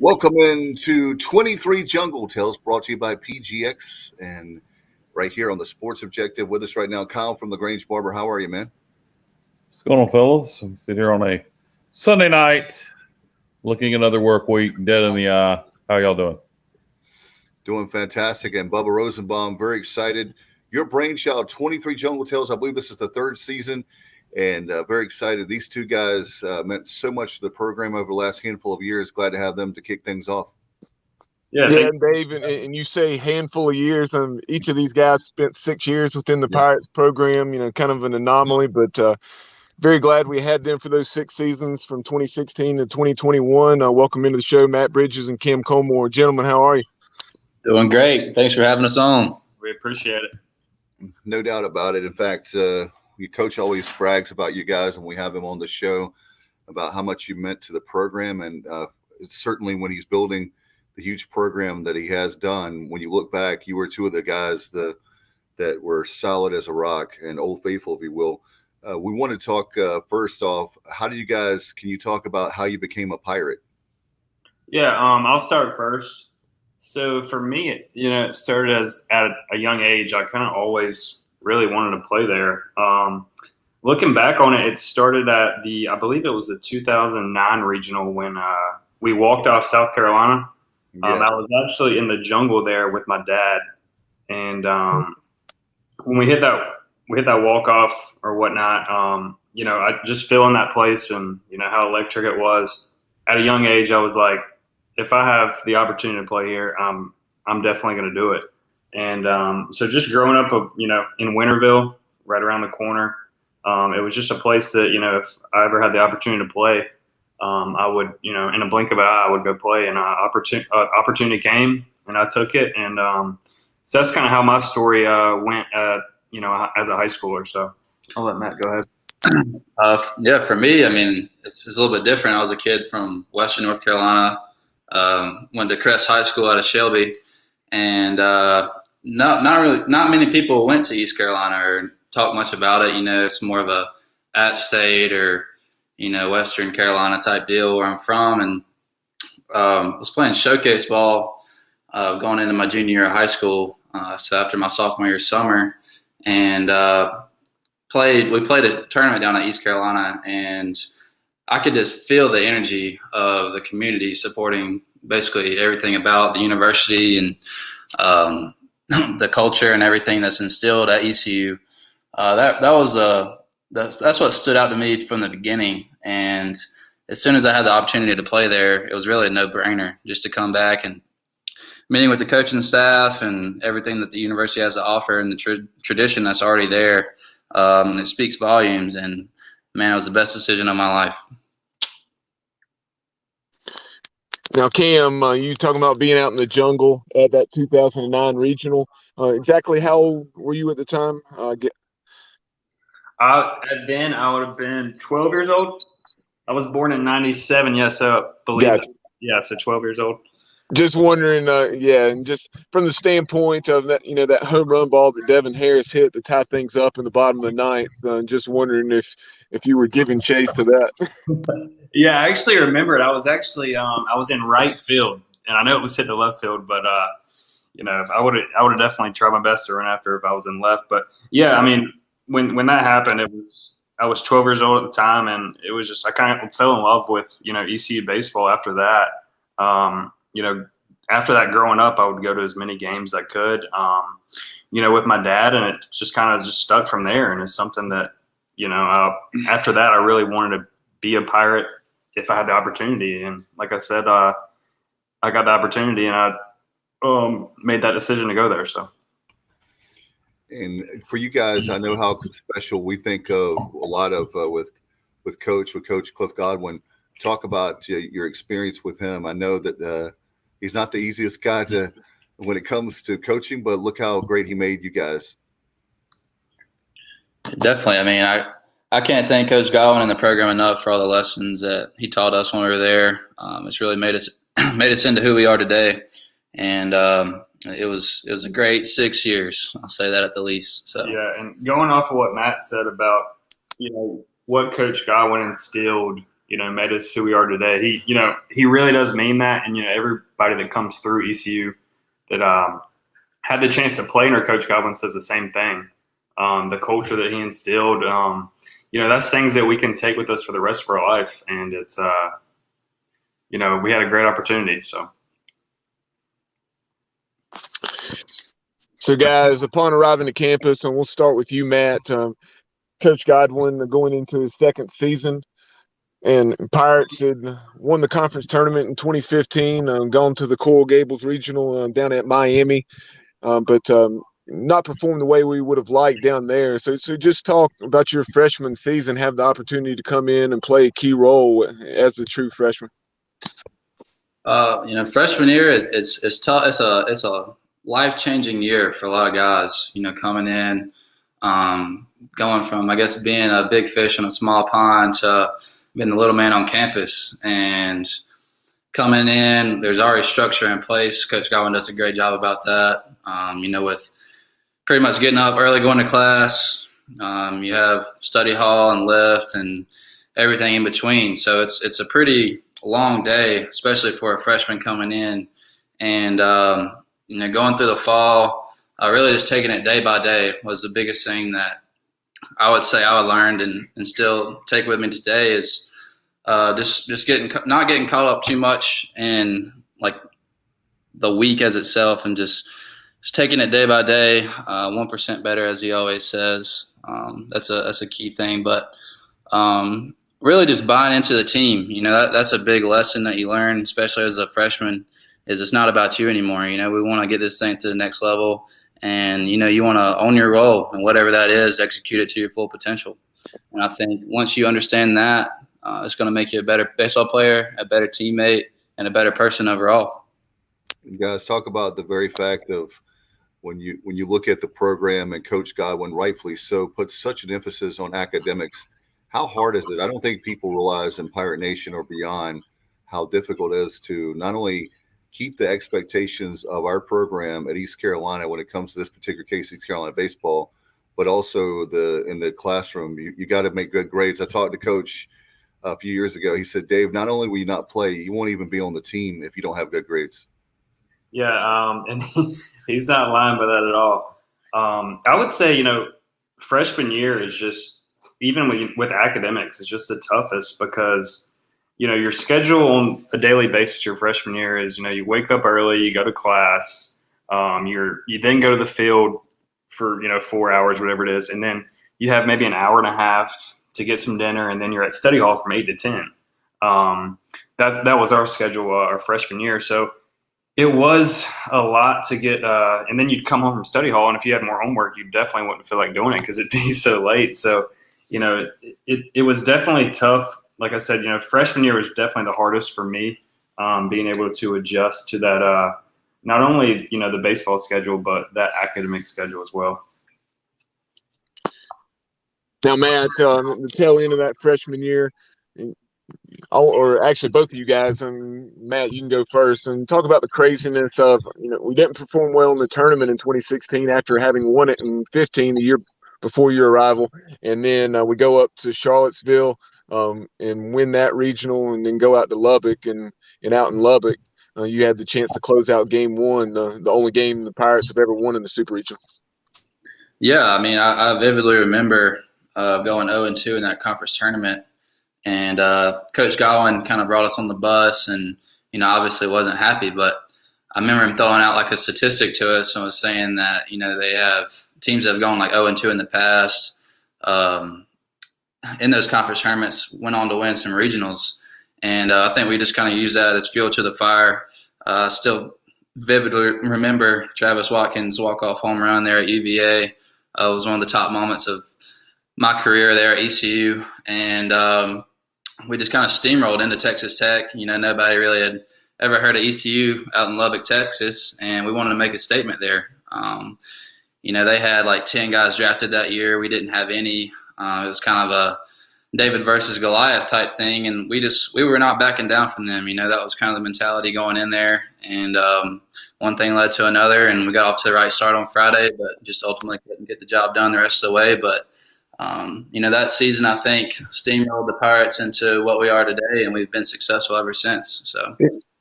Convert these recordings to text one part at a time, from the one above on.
Welcome into 23 Jungle Tales, brought to you by PGX and right here on the Sports Objective. With us right now, Kyle from LaGrange Barber. How are you, man? What's going on, fellas? I'm sitting here on a Sunday night, looking another work week, dead in the eye. How y'all doing? Doing fantastic. And Bubba Rosenbaum, very excited. Your brainchild, 23 Jungle Tales. I believe this is the third season, and very excited. These two guys meant so much to the program over the last handful of years. Glad to have them to kick things off. Yeah, Dave, and you say handful of years. Each of these guys spent 6 years within the Pirates program. Kind of an anomaly, but very glad we had them for those 6 seasons from 2016 to 2021. Welcome into the show, Matt Bridges and Cam Colmore. Gentlemen, how are you? Doing great. Thanks for having us on. We appreciate it. No doubt about it. In fact, your coach always brags about you guys, and we have him on the show about how much you meant to the program. And certainly when he's building the huge program that he has done, when you look back, you were two of the guys that were solid as a rock and old faithful, if you will. We want to talk first off, can you talk about how you became a Pirate? Yeah, I'll start first. So for me, it started at a young age. I kind of always really wanted to play there. Looking back on it, it started at I believe it was the 2009 regional when we walked off South Carolina. Yeah. I was actually in the jungle there with my dad, and when we hit that walk off or whatnot, I just feel in that place, and how electric it was. At a young age, I was like, if I have the opportunity to play here, I'm definitely going to do it. And so just growing up, in Winterville, right around the corner, it was just a place that, if I ever had the opportunity to play, I would, in a blink of an eye, I would go play. And opportunity came, and I took it. And so that's kind of how my story went, as a high schooler. So I'll let Matt go ahead. For me, it's a little bit different. I was a kid from Western North Carolina. Went to Crest High School out of Shelby, and not many people went to East Carolina or talk much about it. It's more of a App State or Western Carolina type deal where I'm from, and was playing showcase ball going into my junior year of high school. So after my sophomore year summer, and we played a tournament down at East Carolina, and I could just feel the energy of the community supporting basically everything about the university and the culture and everything that's instilled at ECU. That's what stood out to me from the beginning. And as soon as I had the opportunity to play there, it was really a no-brainer just to come back and meeting with the coaching staff and everything that the university has to offer and the tradition that's already there. It speaks volumes, and man, it was the best decision of my life. Now, Cam, you talking about being out in the jungle at that 2009 regional. Exactly how old were you at the time? Then I would have been 12 years old. I was born in 97. Yeah, so I believe Gotcha. so 12 years old. Just wondering, and just from the standpoint of that, that home run ball that Devin Harris hit to tie things up in the bottom of the ninth. Just wondering if you were giving chase to that. Yeah, I actually remember it. I was actually I was in right field, and I know it was hit to left field, but I would have definitely tried my best to run after if I was in left. But yeah, when that happened, I was 12 years old at the time, and it was just I kind of fell in love with ECU baseball after that. After that, growing up, I would go to as many games as I could, with my dad, and it just kind of just stuck from there. And it's something that, after that, I really wanted to be a Pirate if I had the opportunity. And like I said, I got the opportunity, and I made that decision to go there. So. And for you guys, I know how special we think of a lot of with Coach Cliff Godwin. Talk about your experience with him. I know that he's not the easiest guy when it comes to coaching, but look how great he made you guys. Definitely. I can't thank Coach Godwin and the program enough for all the lessons that he taught us when we were there. It's really made us into who we are today. And it was a great 6 years. I'll say that at the least. So yeah, and going off of what Matt said about what Coach Godwin instilled made us who we are today. He really does mean that. And, everybody that comes through ECU that had the chance to play under Coach Godwin says the same thing. The culture that he instilled, that's things that we can take with us for the rest of our life. And it's, we had a great opportunity. So, guys, upon arriving to campus, and we'll start with you, Matt, Coach Godwin going into his second season, and Pirates had won the conference tournament in 2015, gone to the Coral Gables Regional down at Miami, but not performed the way we would have liked down there. So just talk about your freshman season, have the opportunity to come in and play a key role as a true freshman. Freshman year it's tough. It's a life-changing year for a lot of guys. Coming in, going from, I guess, being a big fish in a small pond to being the little man on campus. And coming in, there's already structure in place. Coach Godwin does a great job about that. With pretty much getting up early, going to class, you have study hall and lift and everything in between. So it's a pretty long day, especially for a freshman coming in. And, going through the fall, really just taking it day by day was the biggest thing that I would say I learned and still take with me today is just not getting caught up too much in like the week as itself, and just taking it day by day, 1% better, as he always says. That's a key thing, but really just buying into the team. That's a big lesson that you learn, especially as a freshman, is it's not about you anymore. We want to get this thing to the next level, and, you want to own your role, and whatever that is, execute it to your full potential. And I think once you understand that, it's going to make you a better baseball player, a better teammate, and a better person overall. You guys talk about the very fact of when you look at the program, and Coach Godwin, rightfully so, puts such an emphasis on academics. How hard is it? I don't think people realize in Pirate Nation or beyond how difficult it is to not only keep the expectations of our program at East Carolina when it comes to this particular case, East Carolina baseball, but also in the classroom. You got to make good grades. I talked to Coach a few years ago. He said, Dave, not only will you not play, you won't even be on the team if you don't have good grades. Yeah, and he's not lying by that at all. I would say, freshman year is just, even with academics, it's just the toughest because – your schedule on a daily basis your freshman year is, you wake up early, you go to class, you then go to the field for, 4 hours, whatever it is. And then you have maybe an hour and a half to get some dinner. And then you're at study hall from 8 to 10. That was our schedule our freshman year. So it was a lot to get, and then you'd come home from study hall. And if you had more homework, you definitely wouldn't feel like doing it because it'd be so late. So, it was definitely tough. Like I said, freshman year was definitely the hardest for me, being able to adjust to that, not only, the baseball schedule, but that academic schedule as well. Now, Matt, the tail end of that freshman year, or actually both of you guys, and Matt, you can go first, and talk about the craziness of, we didn't perform well in the tournament in 2016 after having won it in 15, the year before your arrival. And then we go up to Charlottesville, and win that regional, and then go out to Lubbock, and out in Lubbock, you had the chance to close out game one, the only game the Pirates have ever won in the Super Regional. Yeah, I vividly remember going 0-2 in that conference tournament, and Coach Godwin kind of brought us on the bus, and obviously wasn't happy, but I remember him throwing out like a statistic to us and was saying that they have teams that have gone like 0-2 in the past. In those conference tournaments, went on to win some regionals. And I think we just kind of use that as fuel to the fire. Still vividly remember Travis Watkins' walk-off home run there at UVA. It was one of the top moments of my career there at ECU. And we just kind of steamrolled into Texas Tech. Nobody really had ever heard of ECU out in Lubbock, Texas, and we wanted to make a statement there. They had like 10 guys drafted that year. We didn't have any. It was kind of a David versus Goliath type thing, and we were not backing down from them. That was kind of the mentality going in there, and one thing led to another, and we got off to the right start on Friday, but just ultimately couldn't get the job done the rest of the way. But That season, I think, steamrolled the Pirates into what we are today, and we've been successful ever since. So.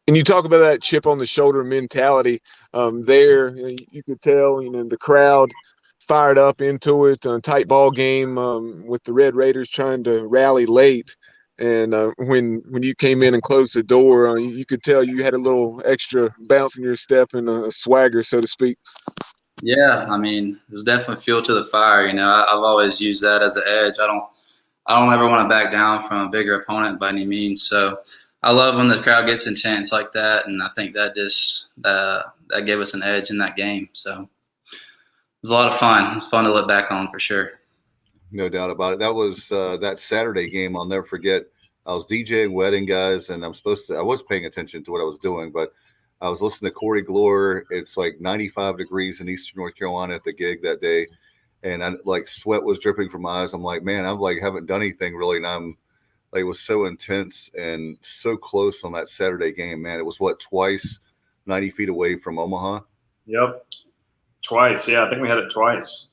And you talk about that chip on the shoulder mentality. There, you could tell, the crowd fired up into it. Tight ball game with the Red Raiders trying to rally late. And when you came in and closed the door, you could tell you had a little extra bounce in your step and a swagger, so to speak. Yeah, there's definitely fuel to the fire. I've always used that as an edge. I don't ever want to back down from a bigger opponent by any means. So I love when the crowd gets intense like that, and I think that just that gave us an edge in that game. So it was a lot of fun. It's fun to look back on for sure. No doubt about it. That was that Saturday game. I'll never forget. I was DJing wedding, guys, and I was paying attention to what I was doing, but I was listening to Corey Glore. It's like 95 degrees in Eastern North Carolina at the gig that day, and sweat was dripping from my eyes. I'm like, man, I'm haven't done anything really, and it was so intense and so close on that Saturday game, man. It was twice, 90 feet away from Omaha. Yep, twice. Yeah, I think we had it twice.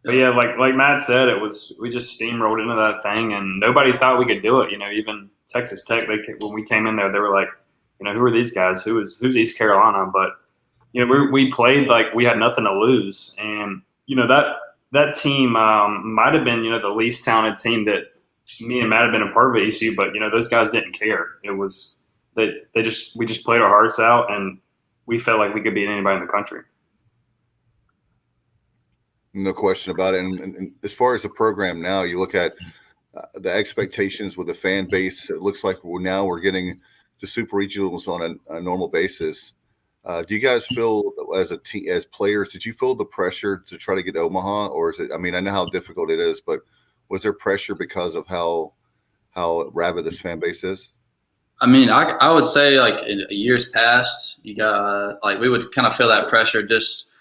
But yeah, like Matt said, we just steamrolled into that thing, and nobody thought we could do it. Even Texas Tech, when we came in there, they were like, who are these guys? Who's East Carolina? But we played like we had nothing to lose, and that team might have been the least talented team that me and Matt have been a part of at ECU, but those guys didn't care. It was we just played our hearts out, and we felt like we could beat anybody in the country. No question about it. And as far as the program now, you look at the expectations with the fan base. It looks like we're getting to super regionals on a normal basis. Do you guys feel as a team, as players, did you feel the pressure to try to get to Omaha, or is it? I know how difficult it is, but was there pressure because of how rabid this fan base is? I would say in years past, you got we would kind of feel that pressure. Just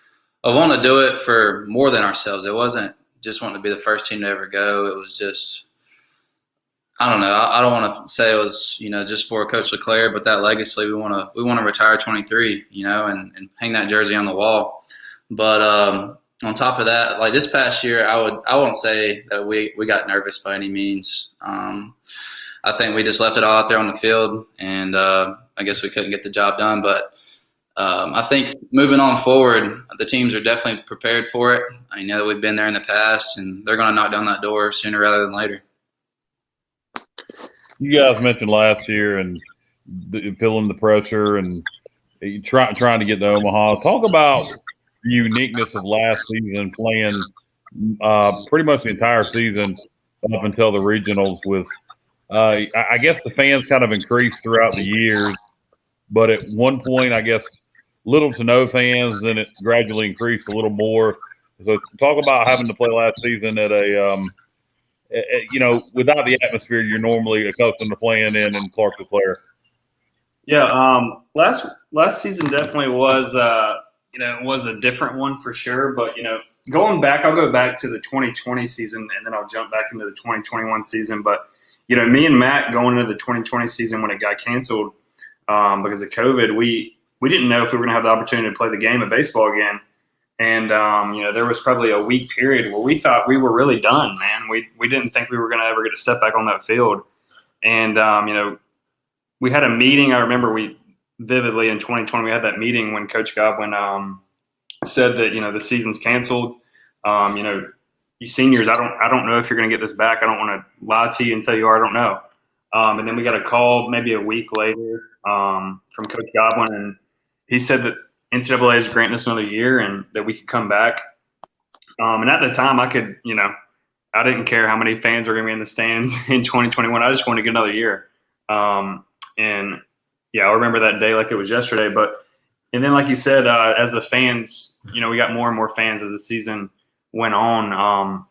I want to do it for more than ourselves. It wasn't just wanting to be the first team to ever go. It was just, I don't know. I don't want to say it was just for Coach LeClaire, but that legacy we want to retire 23, and hang that jersey on the wall. But on top of that, this past year, I won't say that we got nervous by any means. I think we just left it all out there on the field, and I guess we couldn't get the job done. But I think moving on forward, the teams are definitely prepared for it. I know that we've been there in the past, and they're going to knock down that door sooner rather than later. You guys mentioned last year and feeling the pressure and trying to get to Omaha. Talk about the uniqueness of last season, playing pretty much the entire season up until the regionals with I guess the fans kind of increased throughout the years, but at one point, I guess, little to no fans, then it gradually increased a little more. So talk about having to play last season at without the atmosphere you're normally accustomed to playing in Clark LeClaire. Yeah, last season definitely was was a different one for sure. But going back, I'll go back to the 2020 season, and then I'll jump back into the 2021 season. But me and Matt going into the 2020 season when it got canceled because of COVID, we didn't know if we were going to have the opportunity to play the game of baseball again. And, there was probably a week period where we thought we were really done, man. We didn't think we were going to ever get to step back on that field. And, we had a meeting. I remember vividly in 2020, we had that meeting when Coach Godwin said that, the season's canceled. You seniors, I don't know if you're going to get this back. I don't want to lie to you and tell you I don't know. And then we got a call maybe a week later from Coach Godwin, and he said that NCAA is granting us another year and that we could come back. And at the time, I could, I didn't care how many fans were going to be in the stands in 2021. I just wanted to get another year. And yeah, I remember that day like it was yesterday. And then, like you said, as the fans, we got more and more fans as the season went on.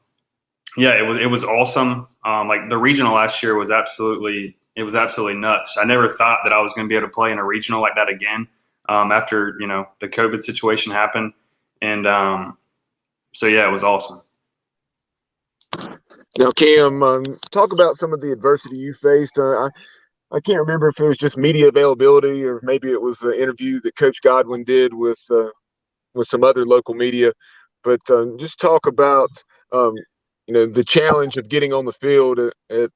It was awesome. The regional last year was absolutely nuts. I never thought that I was going to be able to play in a regional like that again. After, the COVID situation happened. And it was awesome. Now, Cam, talk about some of the adversity you faced. I can't remember if it was just media availability or maybe it was an interview that Coach Godwin did with some other local media. but just talk about the challenge of getting on the field at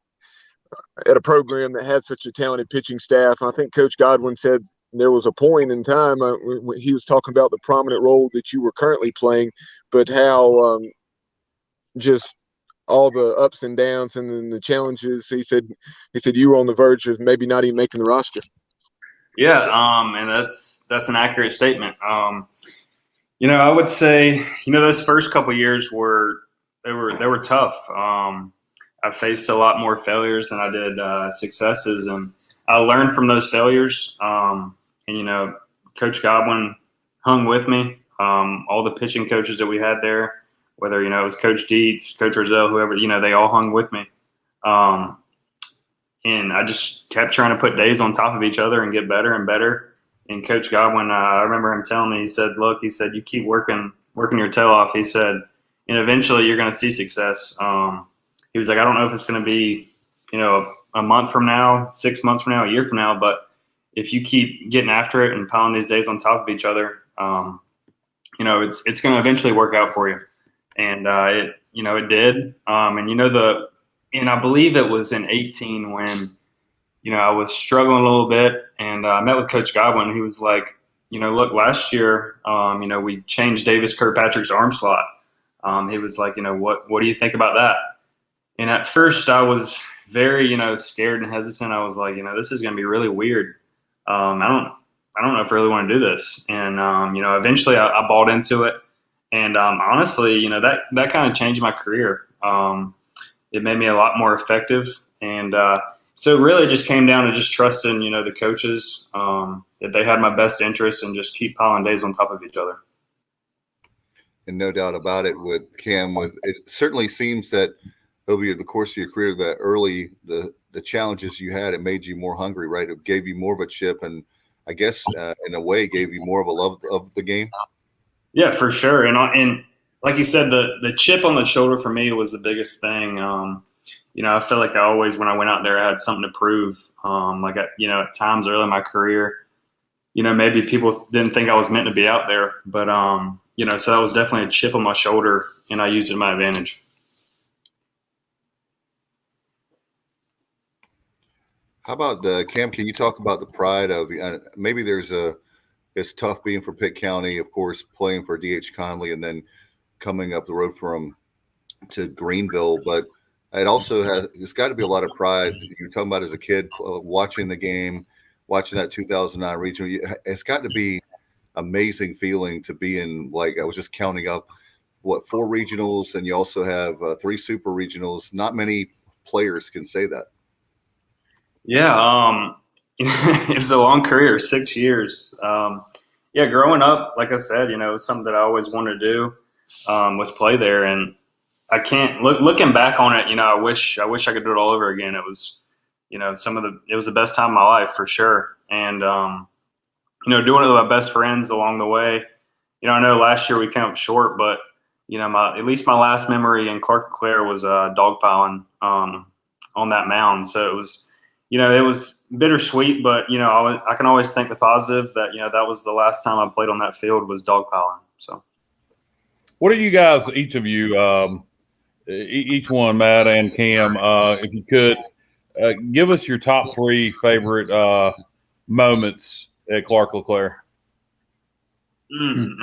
a program that had such a talented pitching staff. I think Coach Godwin said there was a point in time when he was talking about the prominent role that you were currently playing, but how just all the ups and downs and then the challenges. He said you were on the verge of maybe not even making the roster. Yeah, and that's an accurate statement. I would say, those first couple of years were tough. I faced a lot more failures than I did successes, and I learned from those failures. Coach Godwin hung with me. All the pitching coaches that we had there, whether it was Coach Dietz, Coach Roselle, whoever, they all hung with me. And I just kept trying to put days on top of each other and get better and better. And Coach Godwin, I remember him telling me, he said, you keep working your tail off. He said, and eventually you're going to see success. He was like, I don't know if it's going to be, a month from now, 6 months from now, a year from now, but if you keep getting after it and piling these days on top of each other, it's going to eventually work out for you. And it did. And I believe it was in 2018 when, I was struggling a little bit, and I met with Coach Godwin. He was like, look, last year, we changed Davis Kirkpatrick's arm slot. He was like, what do you think about that? And at first I was very, scared and hesitant. I was like, this is going to be really weird. I don't know if I really want to do this. And, eventually I bought into it. And honestly, that kind of changed my career. It made me a lot more effective. And so it really just came down to just trusting, the coaches, that they had my best interest, and just keep piling days on top of each other. And no doubt about it with Cam, it certainly seems that over the course of your career, that early, the challenges you had, it made you more hungry, right? It gave you more of a chip, and I guess in a way gave you more of a love of the game. Yeah, for sure. And like you said, the chip on the shoulder for me was the biggest thing. I felt like I always, when I went out there, I had something to prove. At times early in my career, maybe people didn't think I was meant to be out there, but so that was definitely a chip on my shoulder, and I used it to my advantage. How about Cam? Can you talk about the pride of maybe it's tough being from Pitt County, of course, playing for D.H. Conley, and then coming up the road to Greenville, but it's got to be a lot of pride. You're talking about as a kid watching the game, watching that 2009 regional. It's got to be amazing feeling to be in. Like, I was just counting up 4 regionals, and you also have 3 super regionals. Not many players can say that. Yeah, it was a long career, 6 years. Growing up, like I said, it was something that I always wanted to do, was play there. And I can't looking back on it, I wish I could do it all over again. It was, it was the best time of my life for sure. And, doing it with my best friends along the way. I know last year we came up short, but, at least my last memory in Clark LeClaire was dogpiling on that mound. So it was, it was bittersweet, but, I can always think the positive that, that was the last time I played on that field was dogpiling. So what are you guys, each of you, each one, Matt and Cam, if you could, give us your top 3 favorite moments at Clark LeClaire?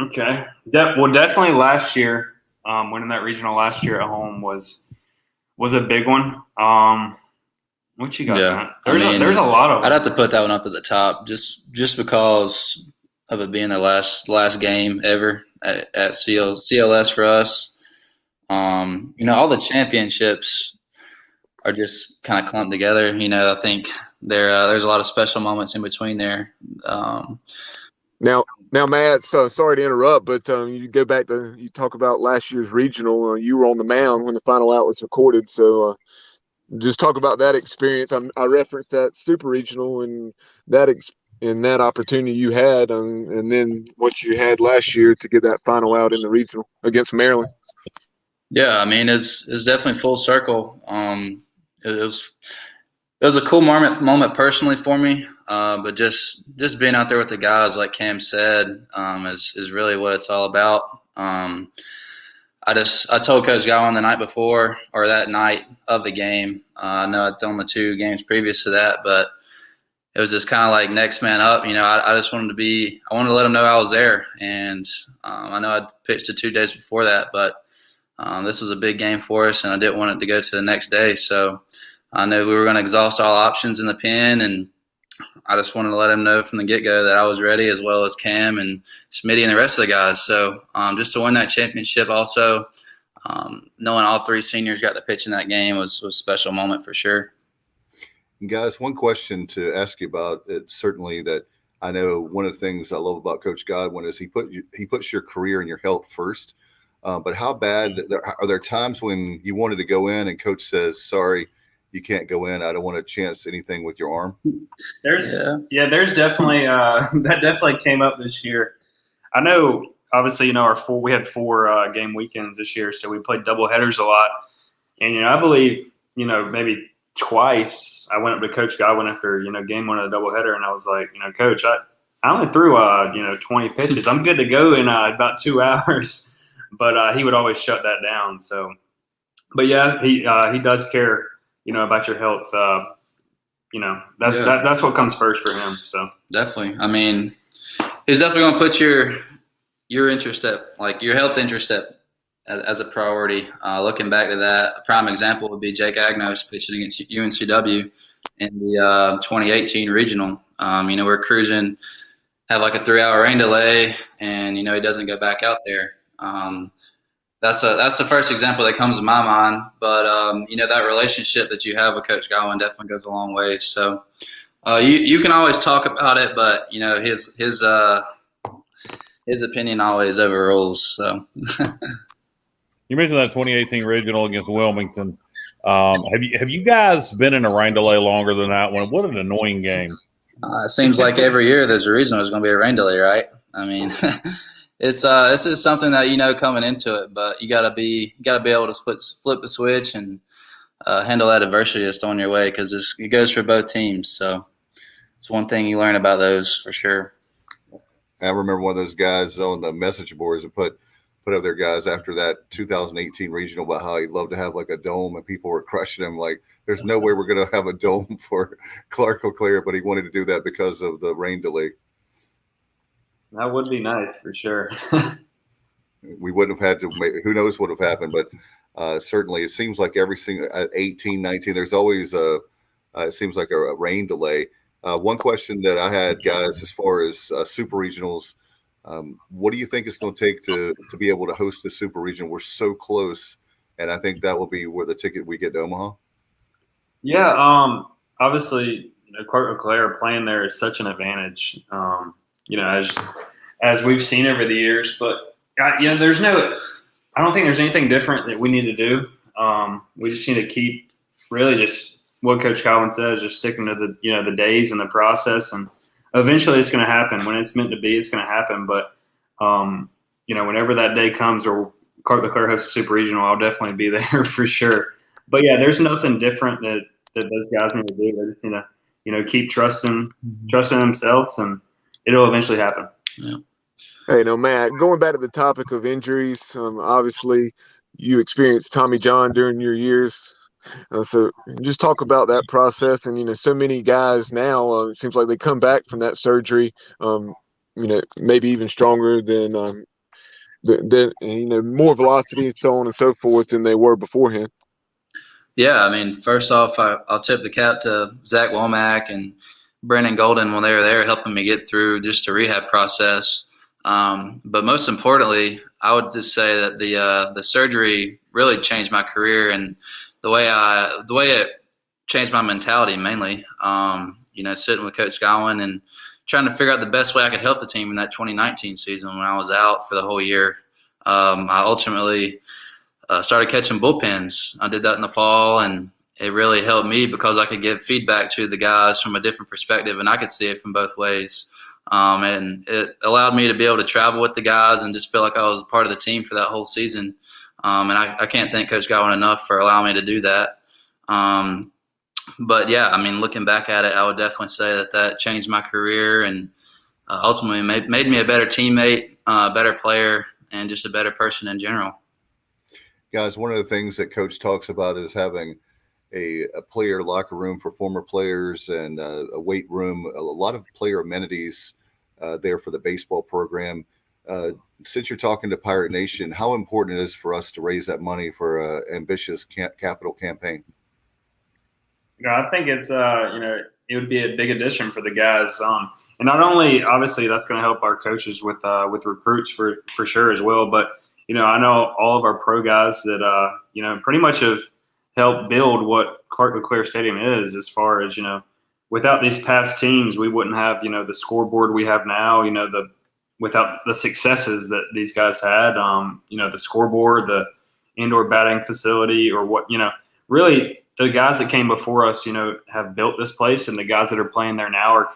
Okay. Definitely last year, winning that regional last year at home was a big one. What you got? Yeah, there's a lot of them. I'd have to put that one up at the top, just because of it being the last game ever at CLS for us. All the championships are just kind of clumped together. I think there's a lot of special moments in between there. Now, Matt, so sorry to interrupt, but you go back to, you talk about last year's regional. You were on the mound when the final out was recorded, so just talk about that experience. I referenced that super regional and that opportunity you had, and then what you had last year to get that final out in the regional against Maryland. Yeah, it's definitely full circle. It was a cool moment personally for me, but just being out there with the guys, like Cam said, is really what it's all about. I told Coach Gowan the night before, or that night of the game. I know I'd thrown the 2 games previous to that, but it was just kind of like next man up. I just wanted to let him know I was there. And I know I'd pitched the 2 days before that, but this was a big game for us, and I didn't want it to go to the next day. So I knew we were going to exhaust all options in the pen, and I just wanted to let him know from the get-go that I was ready, as well as Cam and Smitty and the rest of the guys. So just to win that championship also, knowing all 3 seniors got to pitch in that game was a special moment for sure. Guys, one question to ask you about, it's certainly that I know one of the things I love about Coach Godwin is he puts your career and your health first. But how bad are there times when you wanted to go in and Coach says, sorry, you can't go in. I don't want to chance anything with your arm. There's definitely that definitely came up this year. I know, obviously, we had 4 game weekends this year, so we played double headers a lot. And I believe maybe twice I went up to Coach Godwin after game 1 of the doubleheader, and I was like, Coach, I only threw 20 pitches. I'm good to go in about 2 hours. But he would always shut that down. So, but yeah, he does care about your health. That's what comes first for him. So definitely, I mean, he's definitely going to put your interest your health interest as a priority. Looking back to that, a prime example would be Jake Agnos pitching against UNCW in the 2018 regional. We're cruising, have like a 3-hour rain delay, and he doesn't go back out there. That's the first example that comes to my mind. But that relationship that you have with Coach Godwin definitely goes a long way. So you can always talk about it, but his opinion always overrules. So. You mentioned that 2018 regional against Wilmington. Have you guys been in a rain delay longer than that one? What an annoying game. It seems like every year there's a reason there's going to be a rain delay, right? I mean, it's this is something that coming into it, but you gotta be able to flip the switch and handle that adversity that's thrown your way, because it goes for both teams. So it's one thing you learn about those for sure. I remember one of those guys on the message boards that put up their guys after that 2018 regional about how he'd love to have like a dome, and people were crushing him like there's no way we're going to have a dome for Clark LeClaire, but he wanted to do that because of the rain delay. That would be nice for sure. We wouldn't have had to make, who knows what would have happened, but certainly it seems like every single 18, 19, there's always it seems like a rain delay. One question that I had, guys, as far as super regionals, what do you think it's going to take to be able to host the super regional? We're so close, and I think that will be where the ticket we get to Omaha. Yeah, obviously, Clark LeClaire playing there is such an advantage. As we've seen over the years, but I don't think there's anything different that we need to do. We just need to keep really just what Coach Godwin says, just sticking to the days and the process, and eventually it's going to happen. When it's meant to be, it's going to happen. But whenever that day comes or Clark LeClaire hosts a super regional, I'll definitely be there for sure. But yeah, there's nothing different that those guys need to do. They just need to keep trusting themselves, and it'll eventually happen. Yeah. Hey, Matt, going back to the topic of injuries, obviously you experienced Tommy John during your years. So just talk about that process. And, so many guys now, it seems like they come back from that surgery, maybe even stronger than more velocity and so on and so forth than they were beforehand. Yeah, I mean, first off, I'll tip the cap to Zach Womack and Brandon Golden when they were there helping me get through just the rehab process. But most importantly, I would just say that the surgery really changed my career and the way it changed my mentality mainly. Sitting with Coach Godwin and trying to figure out the best way I could help the team in that 2019 season when I was out for the whole year. I ultimately started catching bullpens. I did that in the fall, and it really helped me because I could give feedback to the guys from a different perspective, and I could see it from both ways. And it allowed me to be able to travel with the guys and just feel like I was a part of the team for that whole season. And I can't thank Coach Godwin enough for allowing me to do that. But yeah, I mean, looking back at it, I would definitely say that changed my career and ultimately made me a better teammate, a better player, and just a better person in general. Guys, one of the things that Coach talks about is having a player locker room for former players and a weight room, a lot of player amenities there for the baseball program. Since you're talking to Pirate Nation, how important it is for us to raise that money for an ambitious capital campaign? I think it's it would be a big addition for the guys. And not only, obviously, that's going to help our coaches with recruits for sure as well. But I know all of our pro guys that pretty much have helped build what Clark LeClaire Stadium is. As far as without these past teams, we wouldn't have the scoreboard we have now. Without the successes that these guys had, the scoreboard, the indoor batting facility, or what really the guys that came before us, have built this place, and the guys that are playing there now are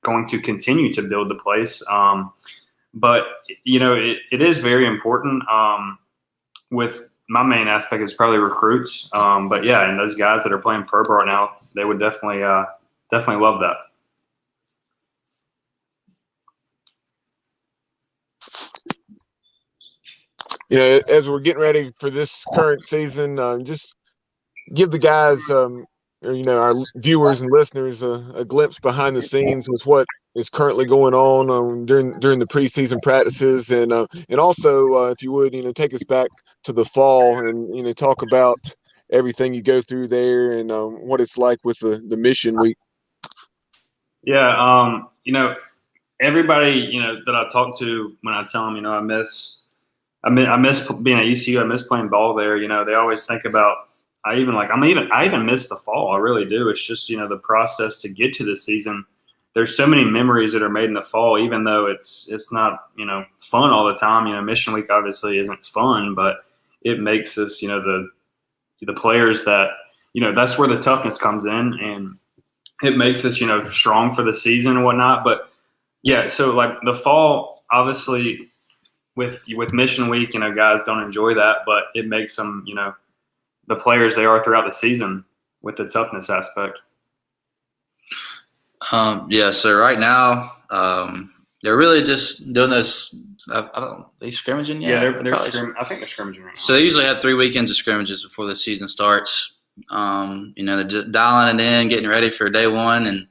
going to continue to build the place. But it is very important. With my main aspect is probably recruits. But yeah, and those guys that are playing pro right now, they would definitely love that. As we're getting ready for this current season, just give the guys, our viewers and listeners, a glimpse behind the scenes with what is currently going on during the preseason practices, and also, if you would, take us back to the fall and talk about everything you go through there and what it's like with the mission week. Yeah, everybody that I talk to, when I tell them, I miss being at ECU. I miss playing ball there. They always think about. I even miss the fall. I really do. It's just the process to get to the season. There's so many memories that are made in the fall, even though it's not fun all the time. Mission week obviously isn't fun, but it makes us the players that that's where the toughness comes in, and it makes us strong for the season and whatnot. But yeah, so like the fall, obviously. With Mission Week, guys don't enjoy that, but it makes them, the players they are throughout the season with the toughness aspect. So right now, they're really just doing this. They scrimmaging yet? Yeah, I think they're scrimmaging right now. So they usually have 3 weekends of scrimmages before the season starts. They're just dialing it in, getting ready for day one and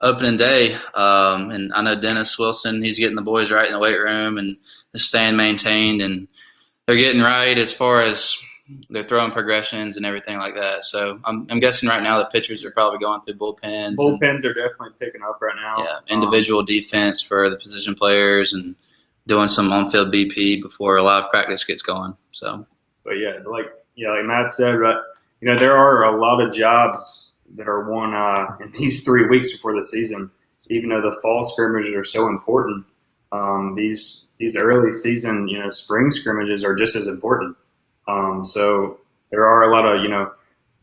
opening day. And I know Dennis Wilson, he's getting the boys right in the weight room and the stand maintained, and they're getting right as far as they're throwing progressions and everything like that. So I'm guessing right now the pitchers are probably going through bullpens. Bullpens are definitely picking up right now. Yeah, individual defense for the position players and doing some on-field BP before a live practice gets going. So, but like Matt said, right, there are a lot of jobs that are won in these 3 weeks before the season. Even though the fall scrimmages are so important, these early season, spring scrimmages are just as important. So there are a lot of,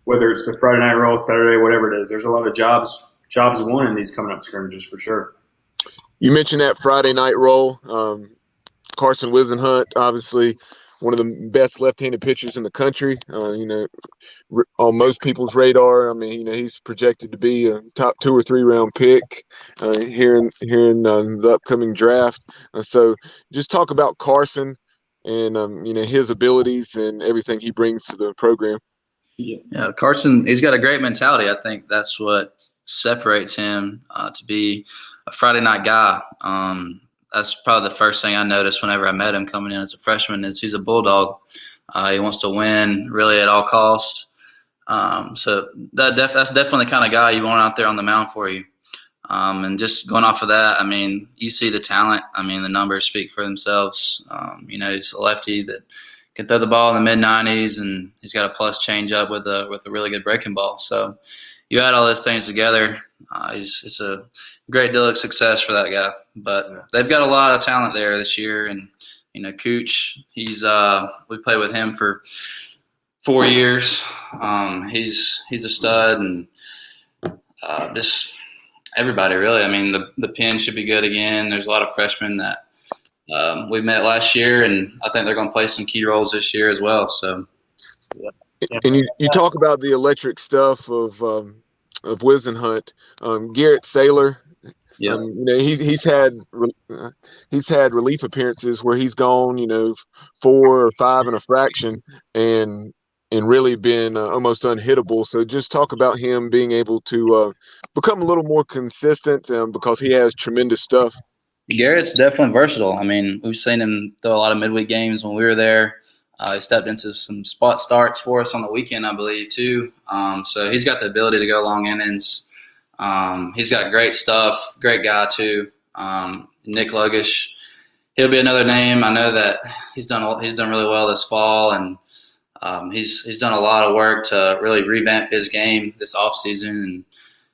whether it's the Friday night roll, Saturday, whatever it is, there's a lot of jobs won in these coming up scrimmages for sure. You mentioned that Friday night roll. Carson Wisenhunt, obviously one of the best left-handed pitchers in the country. On most people's radar. I mean, he's projected to be a top 2 or 3 round pick here in the upcoming draft. So just talk about Carson and his abilities and everything he brings to the program. Yeah, Carson, he's got a great mentality. I think that's what separates him to be a Friday night guy. That's probably the first thing I noticed whenever I met him coming in as a freshman is he's a bulldog. He wants to win really at all costs. So that's definitely the kind of guy you want out there on the mound for you. And just going off of that, I mean, you see the talent. I mean, the numbers speak for themselves. He's a lefty that can throw the ball in the mid-90s, and he's got a plus changeup with a really good breaking ball. So you add all those things together, it's a great deal of success for that guy. But they've got a lot of talent there this year, and Cooch, we played with him for 4 years. He's a stud, and just everybody really. I mean, the pen should be good again. There's a lot of freshmen that we met last year, and I think they're going to play some key roles this year as well. So, and you talk about the electric stuff of Wisenhunt. Garrett Saylor Yeah. He's had relief appearances where he's gone, 4 or 5 and a fraction, and really been almost unhittable. So just talk about him being able to become a little more consistent because he has tremendous stuff. Garrett's definitely versatile. I mean, we've seen him throw a lot of midweek games when we were there. He stepped into some spot starts for us on the weekend, I believe, too. So he's got the ability to go long innings. He's got great stuff, great guy, too. Nick Lugish, he'll be another name. I know that he's done really well this fall, and he's done a lot of work to really revamp his game this offseason, and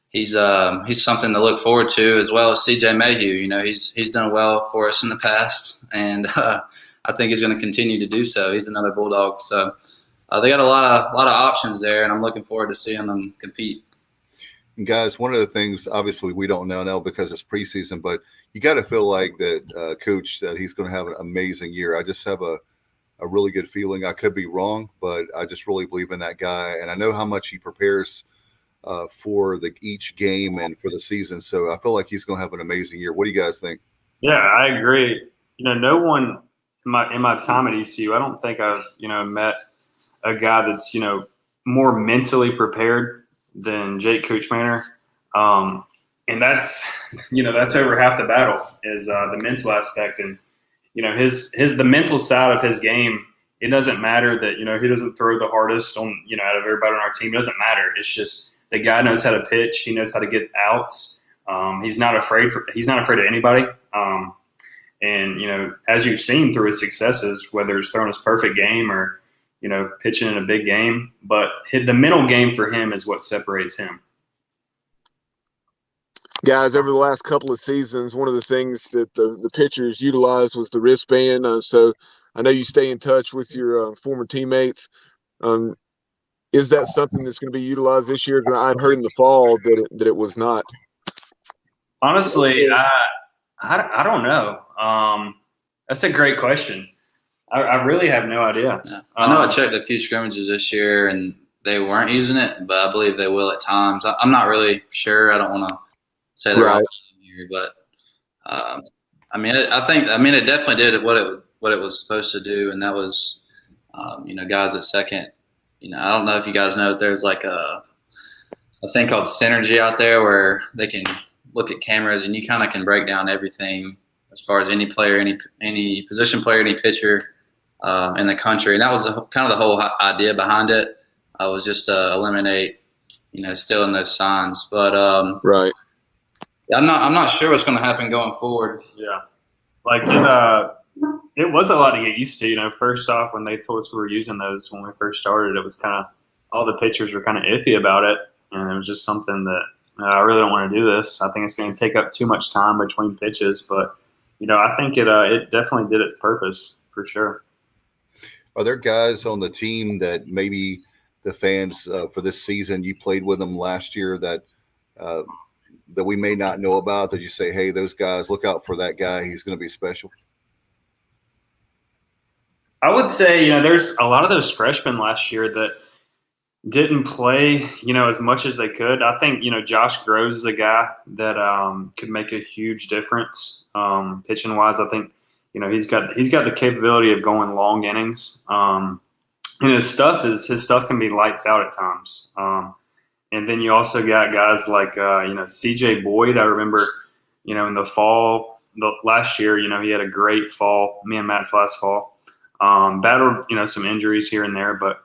he's something to look forward to, as well as CJ Mayhew. He's done well for us in the past, and I think he's going to continue to do so. He's another Bulldog. So they got a lot of options there, and I'm looking forward to seeing them compete. And guys, one of the things, obviously, we don't know now because it's preseason, but you got to feel like that, Coach, that he's going to have an amazing year. I just have a really good feeling. I could be wrong, but I just really believe in that guy, and I know how much he prepares for each game and for the season. So I feel like he's going to have an amazing year. What do you guys think? Yeah, I agree. No one in my time at ECU, I don't think I've met a guy that's more mentally prepared than Jake Kuchmaner. And that's over half the battle is the mental aspect. And the mental side of his game. It doesn't matter that he doesn't throw the hardest on out of everybody on our team. It doesn't matter. It's just the guy knows how to pitch. He knows how to get outs. He's not afraid of anybody. And as you've seen through his successes, whether it's throwing his perfect game or pitching in a big game, but the mental game for him is what separates him. Guys, over the last couple of seasons, one of the things that the pitchers utilized was the wristband. So I know you stay in touch with your former teammates. Is that something that's going to be utilized this year? I'd heard in the fall that it was not. Honestly, I don't know. That's a great question. I really have no idea. Yeah. I know I checked a few scrimmages this year, and they weren't using it, but I believe they will at times. I'm not really sure. I don't want to say the right here, but it definitely did what it was supposed to do, and that was, guys at second. I don't know if you guys know that there's like a thing called Synergy out there where they can look at cameras and you kind of can break down everything as far as any player, any position player, any pitcher in the country. And that was kind of the whole idea behind it. Was just to eliminate, stealing those signs. But right. I'm not sure what's going to happen going forward. Yeah, like it was a lot to get used to. First off, when they told us we were using those when we first started, it was kind of all the pitchers were kind of iffy about it, and it was just something that I really don't want to do this. I think it's going to take up too much time between pitches, but I think it definitely did its purpose for sure. Are there guys on the team that maybe the fans for this season, you played with them last year, that we may not know about, that you say, hey, those guys, look out for that guy, he's going to be special? I would say, there's a lot of those freshmen last year that didn't play, as much as they could. I think, Josh Groves is a guy that could make a huge difference pitching wise. I think, he's got the capability of going long innings. And his stuff can be lights out at times. And then you also got guys like, CJ Boyd. I remember, in the fall, last year, he had a great fall, me and Matt's last fall. Battled, some injuries here and there, but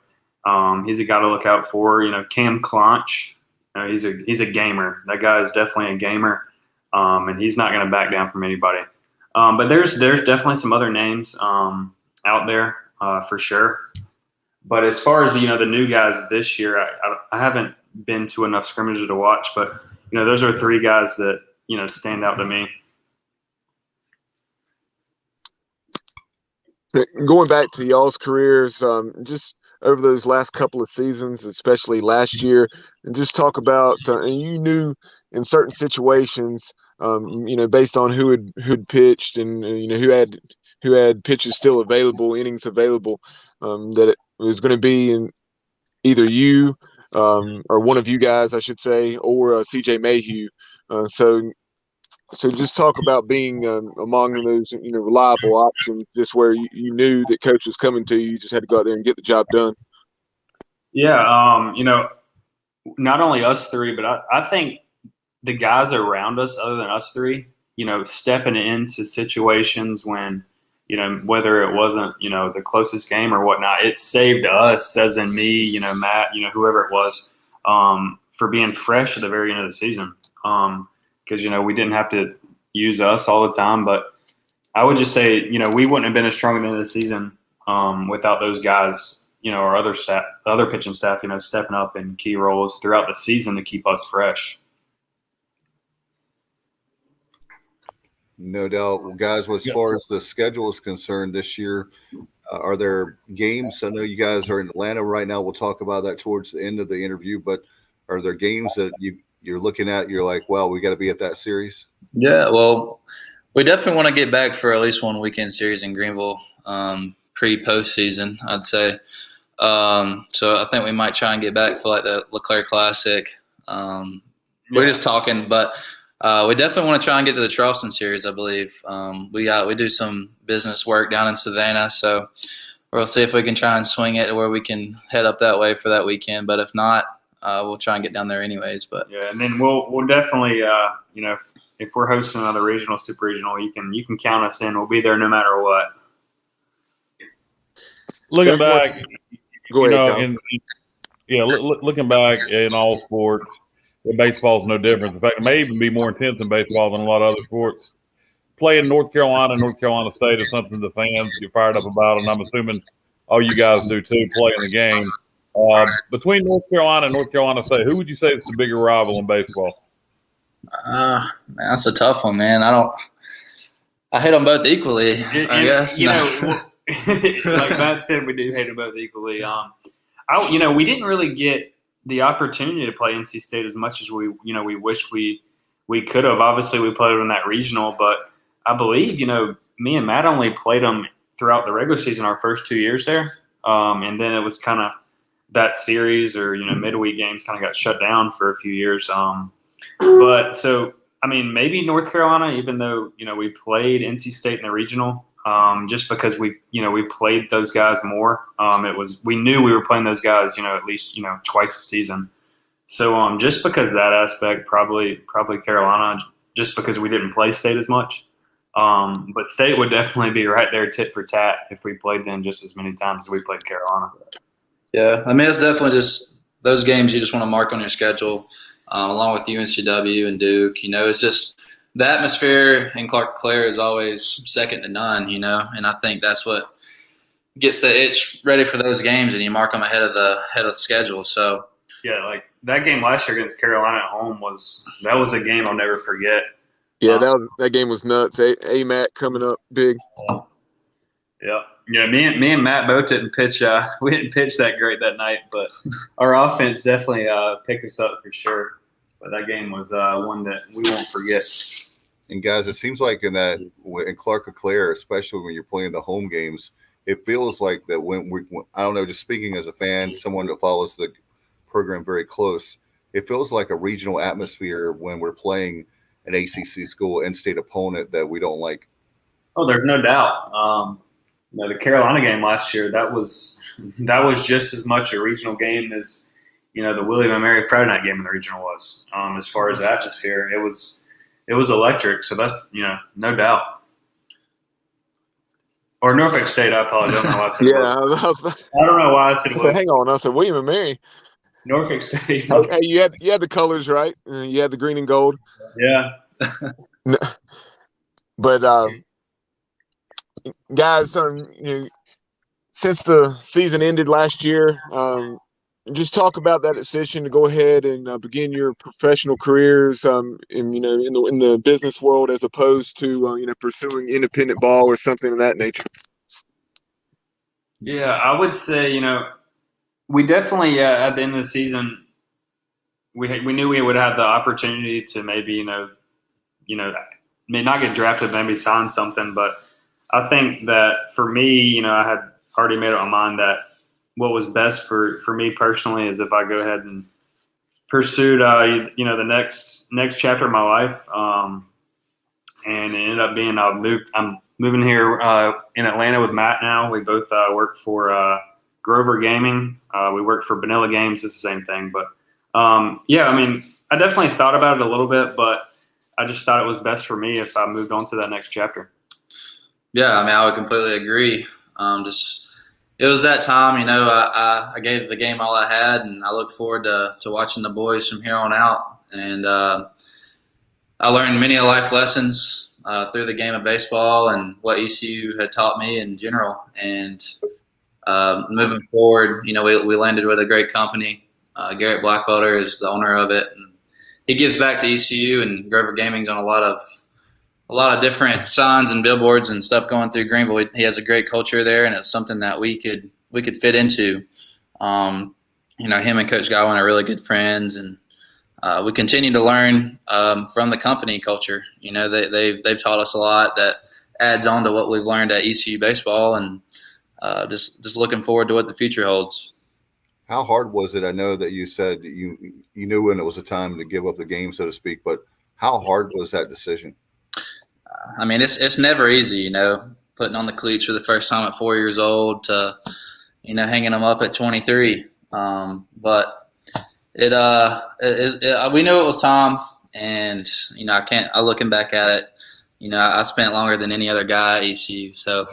he's a guy to look out for. Cam Colmore, he's a gamer. That guy is definitely a gamer, and he's not going to back down from anybody. But there's definitely some other names out there for sure. But as far as the new guys this year, I haven't been to enough scrimmages to watch, but those are 3 guys that stand out to me. Going back to y'all's careers, just over those last couple of seasons, especially last year, and just talk about, and you knew in certain situations, based on who had pitched and who had pitches still available, innings available, that it was going to be in either you or one of you guys, I should say, or CJ Mayhew. So So just talk about being among those, reliable options, just where you knew that coach was coming to you. You just had to go out there and get the job done. Yeah, not only us three, but I think the guys around us, other than us three, stepping into situations when, whether it wasn't, the closest game or whatnot, it saved us, as in me, Matt, whoever it was, for being fresh at the very end of the season. Because, we didn't have to use us all the time. But I would just say, we wouldn't have been as strong at the end of the season without those guys, our other staff, other pitching staff, stepping up in key roles throughout the season to keep us fresh. No doubt. Well, guys, as far as the schedule is concerned this year, are there games? I know you guys are in Atlanta right now. We'll talk about that towards the end of the interview, but are there games that you're looking at, you're like, well, we got to be at that series? Yeah, well, we definitely want to get back for at least one weekend series in Greenville pre-postseason, I'd say. So I think we might try and get back for like the LeClaire Classic. We're just talking, but we definitely want to try and get to the Charleston series, I believe. We do some business work down in Savannah, so we'll see if we can try and swing it to where we can head up that way for that weekend. But if not, we'll try and get down there anyways. But yeah, and then we'll definitely if we're hosting another regional, super regional, you can count us in. We'll be there no matter what. Looking back, Go ahead, looking back in all sports, baseball is no different. In fact, it may even be more intense in baseball than a lot of other sports. Playing North Carolina State is something the fans get fired up about, and I'm assuming all you guys do too, playing the game. Between North Carolina and North Carolina State, who would you say is the bigger rival in baseball? That's a tough one, man. I hate them both equally, I guess. Like Matt said, we do hate them both equally. We didn't really get the opportunity to play NC State as much as we wish we could have. Obviously, we played them in that regional, but I believe, me and Matt only played them throughout the regular season our first 2 years there. And then it was kind of that series or, midweek games kind of got shut down for a few years. But so, maybe North Carolina, even though, we played NC State in the regional, just because we played those guys more. We knew we were playing those guys, at least, twice a season. So just because that aspect, probably Carolina, just because we didn't play State as much. But State would definitely be right there tit for tat if we played them just as many times as we played Carolina. Yeah, it's definitely just those games you just want to mark on your schedule, along with UNCW and Duke. It's just the atmosphere in Clark-LeClaire is always second to none, and I think that's what gets the itch ready for those games, and you mark them ahead of the schedule. So yeah, like that game last year against Carolina at home was a game I'll never forget. Yeah, that game was nuts. A-Mac coming up big. Yeah. Me and Matt both didn't pitch. We didn't pitch that great that night, but our offense definitely picked us up for sure. But that game was one that we won't forget. And guys, it seems like in Clark-LeClaire, especially when you're playing the home games, it feels like that when I don't know, just speaking as a fan, someone that follows the program very close, it feels like a regional atmosphere when we're playing an ACC school in-state opponent that we don't like. Oh, there's no doubt. The Carolina game last year, that was just as much a regional game as the William & Mary Friday night game in the regional was. As far as the atmosphere, it was electric. So that's no doubt. Or Norfolk State, I apologize. I don't know why I said I don't know why I said it. Hang on, I said William & Mary. Norfolk State. Hey, you had the colors right. You had the green and gold. Yeah. But guys, since the season ended last year, just talk about that decision to go ahead and begin your professional careers, in the business world as opposed to pursuing independent ball or something of that nature. Yeah, I would say we definitely at the end of the season we knew we would have the opportunity to maybe may not get drafted, maybe sign something, but I think that for me, I had already made up my mind that what was best for me personally is if I go ahead and pursued, the next chapter of my life, and it ended up being I'm moving here in Atlanta with Matt now. We both work for Grover Gaming. We work for Vanilla Games. It's the same thing. But, yeah, I mean, I definitely thought about it a little bit, but I just thought it was best for me if I moved on to that next chapter. Yeah, I mean, I would completely agree. It was that time, you know, I gave the game all I had, and I look forward to watching the boys from here on out. And I learned many life lessons through the game of baseball and what ECU had taught me in general. And moving forward, you know, we landed with a great company. Garrett Blackwelder is the owner of it, and he gives back to ECU, and Grover Gaming's on a lot of different signs and billboards and stuff going through Greenville. He has a great culture there, and it's something that we could fit into. You know, him and Coach Godwin are really good friends, and we continue to learn from the company culture. You know, they've taught us a lot that adds on to what we've learned at ECU Baseball, and just looking forward to what the future holds. How hard was it? I know that you said you knew when it was a time to give up the game, so to speak, but how hard was that decision? I mean, it's never easy, you know, putting on the cleats for the first time at 4 years old to, you know, hanging them up at 23. But we knew it was time, and, you know, I looking back at it, you know, I spent longer than any other guy at ECU. So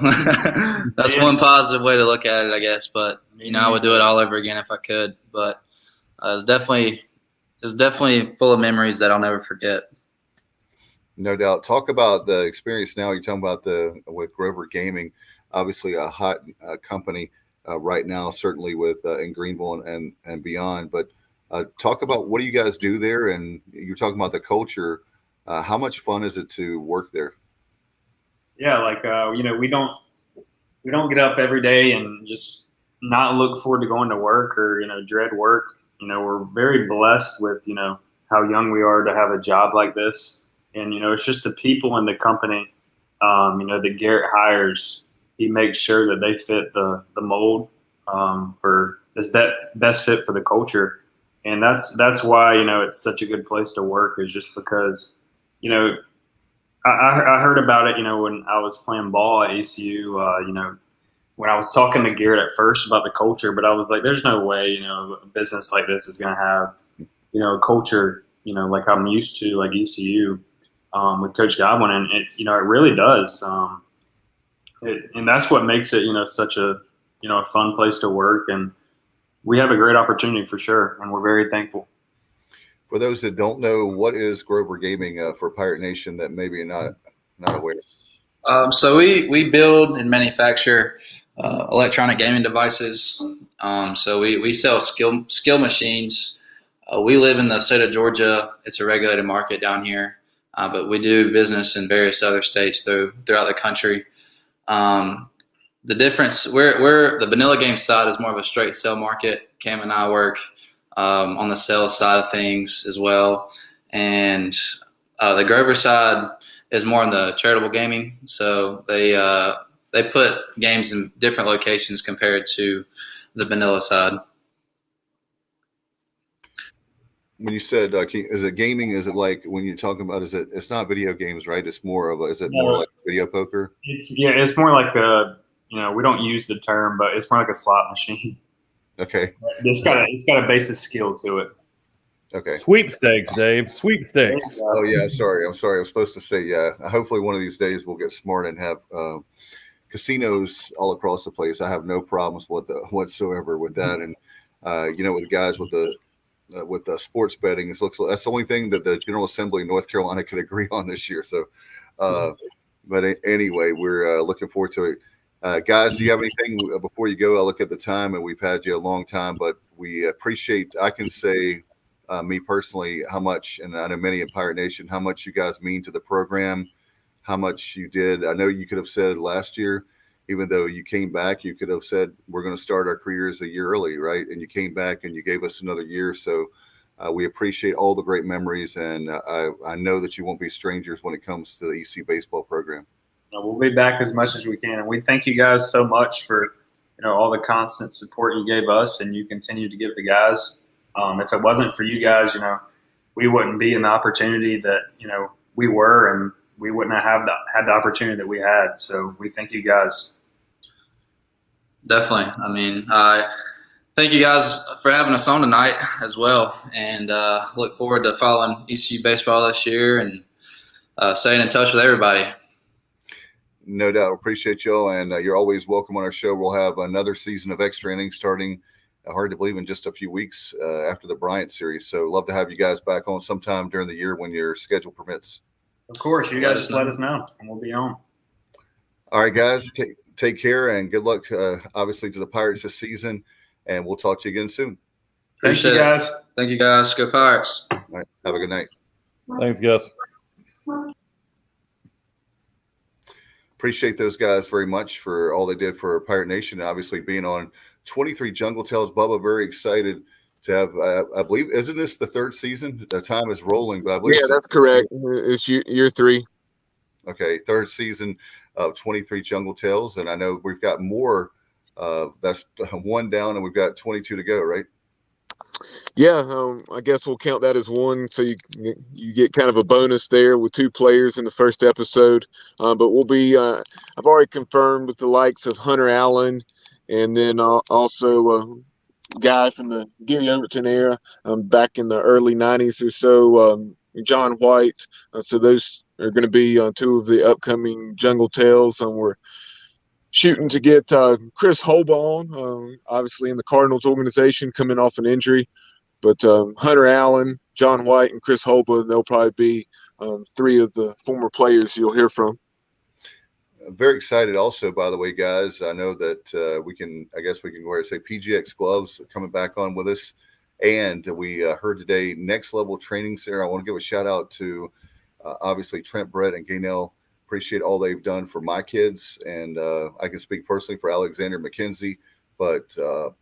that's one positive way to look at it, I guess. But, you know, I would do it all over again if I could. But it was definitely full of memories that I'll never forget. No doubt. Talk about the experience now. You're talking about with Grover Gaming, obviously a hot company right now, certainly with in Greenville and beyond. But talk about what do you guys do there? And you're talking about the culture. How much fun is it to work there? Yeah, like you know, we don't get up every day and just not look forward to going to work or, you know, dread work. You know, we're very blessed with, you know, how young we are to have a job like this. And, you know, it's just the people in the company, you know, that Garrett hires. He makes sure that they fit the mold for is that best fit for the culture. And that's why, you know, it's such a good place to work, is just because, you know, I heard about it, you know, when I was playing ball at ECU, you know, when I was talking to Garrett at first about the culture, but I was like, there's no way, you know, a business like this is going to have, you know, a culture, you know, like I'm used to, like ECU. With Coach Godwin, and it, you know, it really does. And that's what makes it, you know, such a, you know, a fun place to work. And we have a great opportunity for sure, and we're very thankful. For those that don't know, what is Grover Gaming for Pirate Nation that maybe not aware? So we build and manufacture electronic gaming devices. So we sell skill machines. We live in the state of Georgia. It's a regulated market down here. But we do business in various other states throughout the country. The difference, we're the vanilla game side is more of a straight sell market. Cam and I work on the sales side of things as well. And the Grover side is more on the charitable gaming. So they put games in different locations compared to the vanilla side. When you said, is it gaming? Is it like when you're talking about? It's not video games, right? It's more of is it more like video poker? It's more like you know, we don't use the term, but it's more like a slot machine. Okay. It's got a basic skill to it. Okay. Sweepstakes, Dave. Sweepstakes. Oh yeah, I'm sorry. I'm supposed to say yeah. Hopefully one of these days we'll get smart and have casinos all across the place. I have no problems whatsoever with that. And you know, with guys with the sports betting, it looks like that's the only thing that the General Assembly in North Carolina could agree on this year. So, but anyway, we're looking forward to it. Guys, do you have anything before you go? I look at the time, and we've had you a long time, but we appreciate. I can say, me personally, how much, and I know many in Pirate Nation, how much you guys mean to the program, how much you did. I know you could have said last year, even though you came back, you could have said we're going to start our careers a year early, right? And you came back and you gave us another year. So we appreciate all the great memories, and I know that you won't be strangers when it comes to the ECU baseball program. We'll be back as much as we can, and we thank you guys so much for, you know, all the constant support you gave us and you continue to give the guys. If it wasn't for you guys, you know, we wouldn't be in the opportunity that, you know, we were, and we wouldn't have had the opportunity that we had. So we thank you guys. Definitely. I mean, thank you guys for having us on tonight as well, and look forward to following ECU baseball this year and staying in touch with everybody. No doubt. Appreciate y'all, and you're always welcome on our show. We'll have another season of Extra Innings starting, hard to believe, in just a few weeks after the Bryant series. So love to have you guys back on sometime during the year when your schedule permits. Of course, you guys just let us know, and we'll be on. All right, guys, take care, and good luck, obviously, to the Pirates this season, and we'll talk to you again soon. Thank you, guys. Thank you, guys. Go Pirates. All right, have a good night. Thanks, Gus. Appreciate those guys very much for all they did for Pirate Nation, and obviously being on 23 Jungle Tales. Bubba, very excited to have, I believe, isn't this the third season? The time is rolling, but I believe. Yeah, that's correct. It's year 3. Okay, third season of 23 Jungle Tales, and I know we've got more. That's 1 down, and we've got 22 to go, right? Yeah, I guess we'll count that as 1. So you get kind of a bonus there with 2 players in the first episode. But we'll be. I've already confirmed with the likes of Hunter Allen, and then also guy from the Gary Overton era, back in the early 90s or so, John White. So those are going to be 2 of the upcoming Jungle Tales. We're shooting to get Chris Holbaugh, obviously in the Cardinals organization, coming off an injury. But Hunter Allen, John White, and Chris Holbaugh, they'll probably be 3 of the former players you'll hear from. Very excited also, by the way, guys. I know that we can go ahead and say PGX Gloves coming back on with us. And we heard today Next Level Training Center. I want to give a shout out to obviously Trent, Brett, and Gaynell. Appreciate all they've done for my kids. And I can speak personally for Alexander McKenzie, but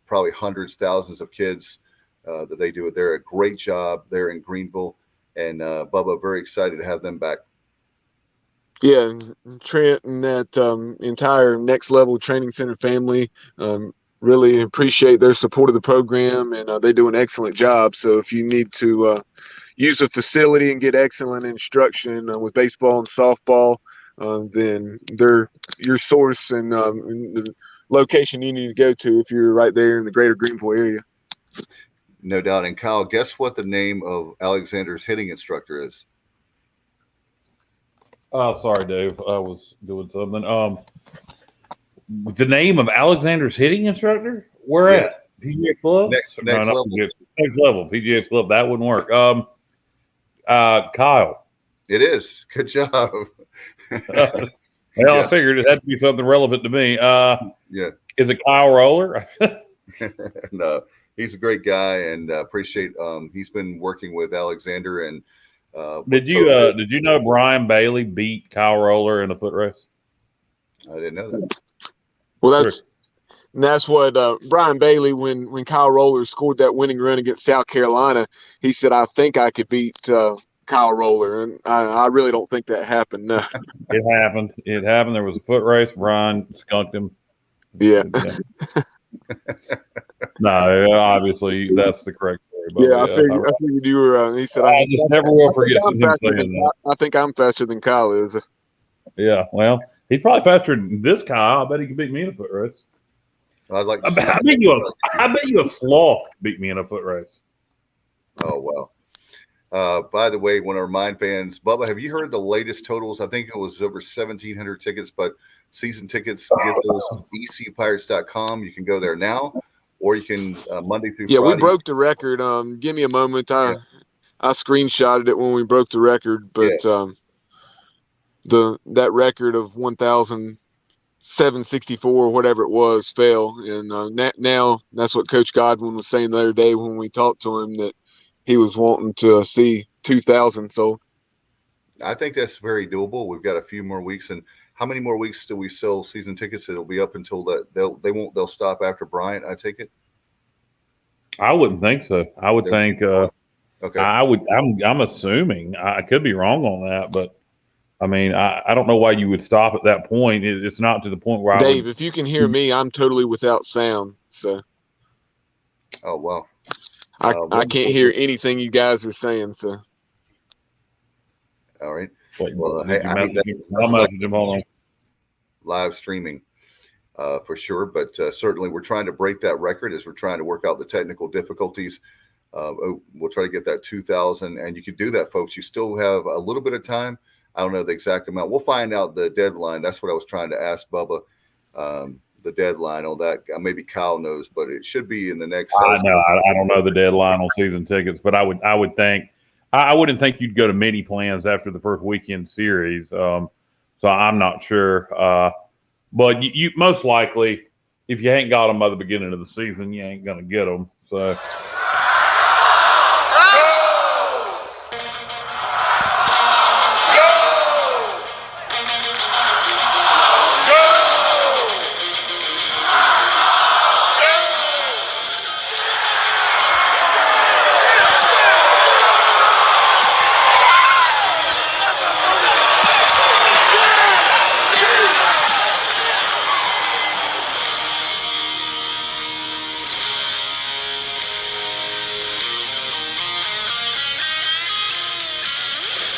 probably hundreds, thousands of kids that they do it. They're a great job there in Greenville. And Bubba, very excited to have them back. Yeah, Trent and that entire Next Level Training Center family really appreciate their support of the program, and they do an excellent job. So if you need to use a facility and get excellent instruction with baseball and softball, then they're your source and the location you need to go to if you're right there in the greater Greenville area. No doubt. And Kyle, guess what the name of Alexander's hitting instructor is? Oh, sorry, Dave. I was doing something. The name of Alexander's hitting instructor? Where at? PGX Club? Next level. Next level. PGX Club. That wouldn't work. Kyle. It is. Good job. Well, I figured it had to be something relevant to me. Yeah. Is it Kyle Roller? No, he's a great guy, and appreciate. He's been working with Alexander, and did you know Brian Bailey beat Kyle Roller in a foot race? I didn't know that. Well, that's what Brian Bailey, when Kyle Roller scored that winning run against South Carolina, he said, "I think I could beat Kyle Roller," and I really don't think that happened. No. It happened. There was a foot race. Brian skunked him. Yeah. No, obviously that's the correct story. But yeah, I figured you were. He said, "I just never will forget him saying that." I think I'm faster than Kyle is. Yeah, well, he's probably faster than this Kyle. I bet he could beat me in a foot race. I'd like. I bet you a sloth beat me in a foot race. Oh well. By the way, want to remind fans, Bubba, have you heard the latest totals? I think it was over 1,700 tickets, but season tickets, get those ECUPirates.com. You can go there now, or you can Monday through Friday. Yeah, we broke the record. Give me a moment. I screenshotted it when we broke the record, but that record of 1,764 or whatever it was fell, and now that's what Coach Godwin was saying the other day when we talked to him, that he was wanting to see 2,000 sold. I think that's very doable. We've got a few more weeks, and how many more weeks do we sell season tickets? It'll be up until that they'll stop after Bryant, I take it. I wouldn't think so. I would think okay. I'm assuming. I could be wrong on that, but I mean, I don't know why you would stop at that point. It's not to the point where Dave, if you can hear me, I'm totally without sound. So. Oh well. I can't hear anything you guys are saying. So. All right. Well, Did hey, you I mean, message him? I'll message him. Hold on. live streaming for sure. But certainly we're trying to break that record as we're trying to work out the technical difficulties. We'll try to get that 2,000, and you can do that, folks. You still have a little bit of time. I don't know the exact amount. We'll find out the deadline. That's what I was trying to ask Bubba, the deadline on that. Maybe Kyle knows, but it should be in the next. I know. I don't know the deadline on season tickets, but I would think I wouldn't think you'd go to many plans after the first weekend series. So I'm not sure. But you most likely, if you ain't got them by the beginning of the season, you ain't gonna get them. So